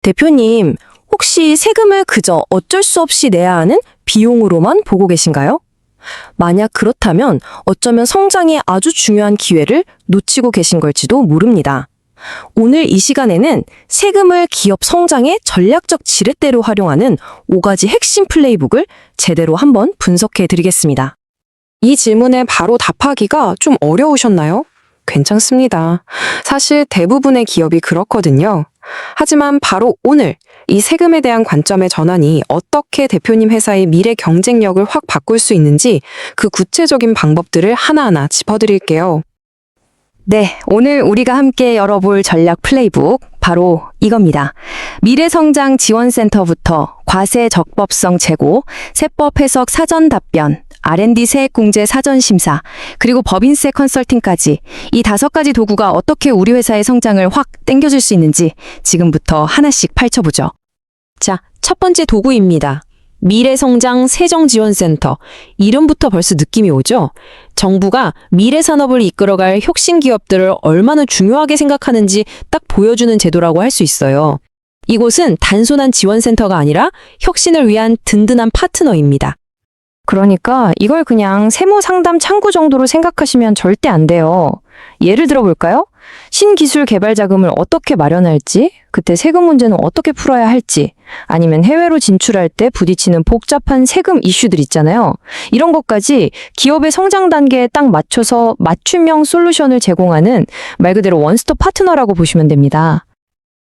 대표님, 혹시 세금을 그저 어쩔 수 없이 내야 하는 비용으로만 보고 계신가요? 만약 그렇다면 어쩌면 성장의 아주 중요한 기회를 놓치고 계신 걸지도 모릅니다. 오늘 이 시간에는 세금을 기업 성장의 전략적 지렛대로 활용하는 5가지 핵심 플레이북을 제대로 한번 분석해 드리겠습니다. 이 질문에 바로 답하기가 좀 어려우셨나요? 괜찮습니다. 사실 대부분의 기업이 그렇거든요. 하지만 바로 오늘 이 세금에 대한 관점의 전환이 어떻게 대표님 회사의 미래 경쟁력을 확 바꿀 수 있는지 그 구체적인 방법들을 하나하나 짚어드릴게요. 네, 오늘 우리가 함께 열어볼 전략 플레이북 바로 이겁니다. 미래성장 지원센터부터 과세 적법성 제고, 세법 해석 사전 답변, R&D 세액공제 사전 심사, 그리고 법인세 컨설팅까지 이 5가지 도구가 어떻게 우리 회사의 성장을 확 땡겨줄 수 있는지 지금부터 하나씩 펼쳐보죠. 자, 첫 번째 도구입니다. 미래성장 세정지원센터. 이름부터 벌써 느낌이 오죠? 정부가 미래산업을 이끌어갈 혁신 기업들을 얼마나 중요하게 생각하는지 딱 보여주는 제도라고 할 수 있어요. 이곳은 단순한 지원센터가 아니라 혁신을 위한 든든한 파트너입니다. 그러니까 이걸 그냥 세무상담 창구 정도로 생각하시면 절대 안 돼요. 예를 들어볼까요? 신기술 개발 자금을 어떻게 마련할지, 그때 세금 문제는 어떻게 풀어야 할지, 아니면 해외로 진출할 때 부딪히는 복잡한 세금 이슈들 있잖아요. 이런 것까지 기업의 성장 단계에 딱 맞춰서 맞춤형 솔루션을 제공하는 말 그대로 원스톱 파트너라고 보시면 됩니다.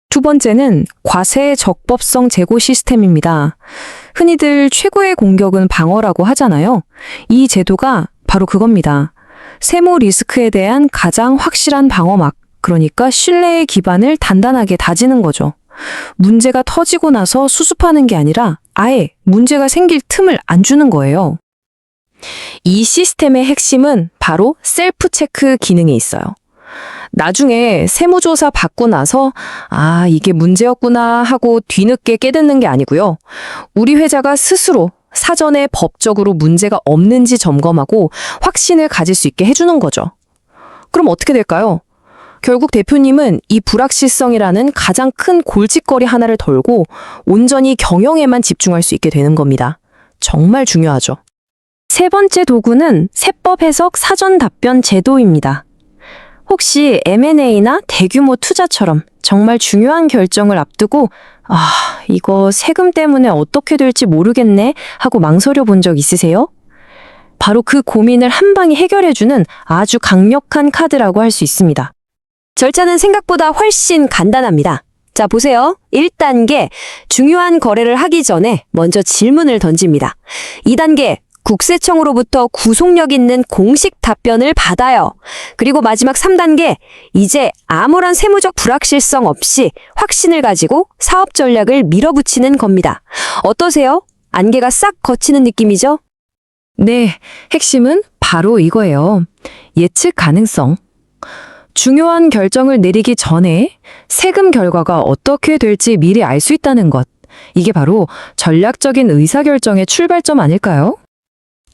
두 번째는 과세 적법성 제고 시스템입니다. 흔히들 최고의 공격은 방어라고 하잖아요. 이 제도가 바로 그겁니다. 세무 리스크에 대한 가장 확실한 방어막, 그러니까 신뢰의 기반을 단단하게 다지는 거죠. 문제가 터지고 나서 수습하는 게 아니라 아예 문제가 생길 틈을 안 주는 거예요. 이 시스템의 핵심은 바로 셀프 체크 기능에 있어요. 나중에 세무조사 받고 나서 이게 문제였구나 하고 뒤늦게 깨닫는 게 아니고요. 우리 회사가 스스로 사전에 법적으로 문제가 없는지 점검하고 확신을 가질 수 있게 해주는 거죠. 그럼 어떻게 될까요? 결국 대표님은 이 불확실성이라는 가장 큰 골칫거리 하나를 덜고 온전히 경영에만 집중할 수 있게 되는 겁니다. 정말 중요하죠. 세 번째 도구는 세법 해석 사전 답변 제도입니다. 혹시 M&A나 대규모 투자처럼 정말 중요한 결정을 앞두고 이거 세금 때문에 어떻게 될지 모르겠네 하고 망설여 본 적 있으세요? 바로 그 고민을 한 방에 해결해주는 아주 강력한 카드라고 할 수 있습니다. 절차는 생각보다 훨씬 간단합니다. 자, 보세요. 1단계, 중요한 거래를 하기 전에 먼저 질문을 던집니다. 2단계, 국세청으로부터 구속력 있는 공식 답변을 받아요. 그리고 마지막 3단계, 이제 아무런 세무적 불확실성 없이 확신을 가지고 사업 전략을 밀어붙이는 겁니다. 어떠세요? 안개가 싹 걷히는 느낌이죠? 네, 핵심은 바로 이거예요. 예측 가능성. 중요한 결정을 내리기 전에 세금 결과가 어떻게 될지 미리 알 수 있다는 것. 이게 바로 전략적인 의사결정의 출발점 아닐까요?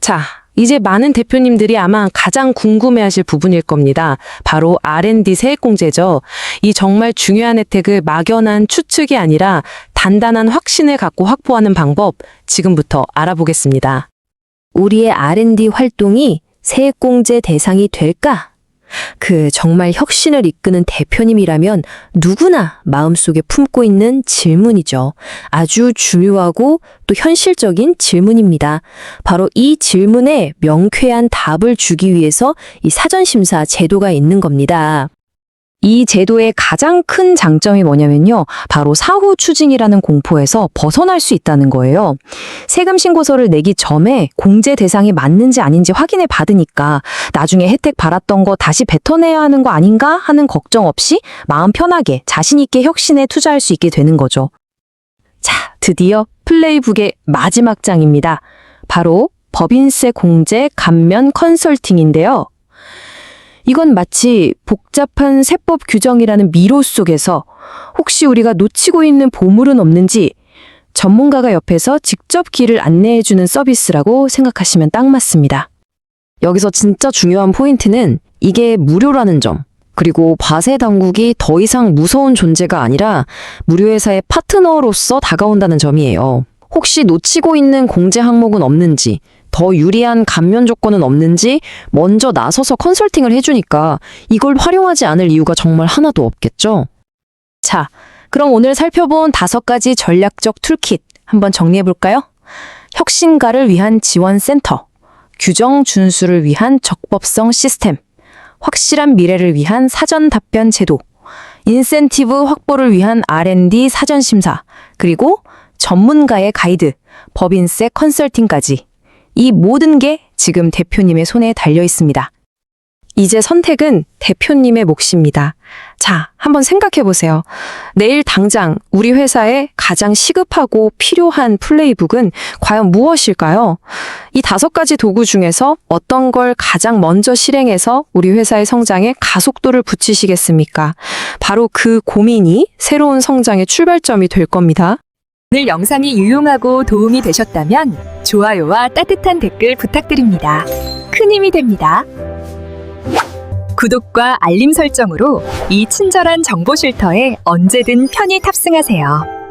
자, 이제 많은 대표님들이 아마 가장 궁금해하실 부분일 겁니다. 바로 R&D 세액공제죠. 이 정말 중요한 혜택을 막연한 추측이 아니라 단단한 확신을 갖고 확보하는 방법, 지금부터 알아보겠습니다. 우리의 R&D 활동이 세액공제 대상이 될까? 정말 혁신을 이끄는 대표님이라면 누구나 마음속에 품고 있는 질문이죠. 아주 중요하고 또 현실적인 질문입니다. 바로 이 질문에 명쾌한 답을 주기 위해서 이 사전심사 제도가 있는 겁니다. 이 제도의 가장 큰 장점이 뭐냐면요. 바로 사후 추징이라는 공포에서 벗어날 수 있다는 거예요. 세금 신고서를 내기 전에 공제 대상이 맞는지 아닌지 확인해 받으니까 나중에 혜택 받았던 거 다시 뱉어내야 하는 거 아닌가 하는 걱정 없이 마음 편하게 자신 있게 혁신에 투자할 수 있게 되는 거죠. 자, 드디어 플레이북의 마지막 장입니다. 바로 법인세 공제 감면 컨설팅인데요. 이건 마치 복잡한 세법 규정이라는 미로 속에서 혹시 우리가 놓치고 있는 보물은 없는지 전문가가 옆에서 직접 길을 안내해주는 서비스라고 생각하시면 딱 맞습니다. 여기서 진짜 중요한 포인트는 이게 무료라는 점. 그리고 과세 당국이 더 이상 무서운 존재가 아니라 우리 회사의 파트너로서 다가온다는 점이에요. 혹시 놓치고 있는 공제 항목은 없는지, 더 유리한 감면 조건은 없는지 먼저 나서서 컨설팅을 해주니까 이걸 활용하지 않을 이유가 정말 하나도 없겠죠? 자, 그럼 오늘 살펴본 5가지 전략적 툴킷 한번 정리해볼까요? 혁신가를 위한 지원센터, 규정 준수를 위한 적법성 시스템, 확실한 미래를 위한 사전 답변 제도, 인센티브 확보를 위한 R&D 사전 심사, 그리고 전문가의 가이드, 법인세 컨설팅까지. 이 모든 게 지금 대표님의 손에 달려 있습니다. 이제 선택은 대표님의 몫입니다. 자, 한번 생각해 보세요. 내일 당장 우리 회사에 가장 시급하고 필요한 플레이북은 과연 무엇일까요? 이 5가지 도구 중에서 어떤 걸 가장 먼저 실행해서 우리 회사의 성장에 가속도를 붙이시겠습니까? 바로 그 고민이 새로운 성장의 출발점이 될 겁니다. 오늘 영상이 유용하고 도움이 되셨다면 좋아요와 따뜻한 댓글 부탁드립니다. 큰 힘이 됩니다. 구독과 알림 설정으로 이 친절한 정보 쉴터에 언제든 편히 탑승하세요.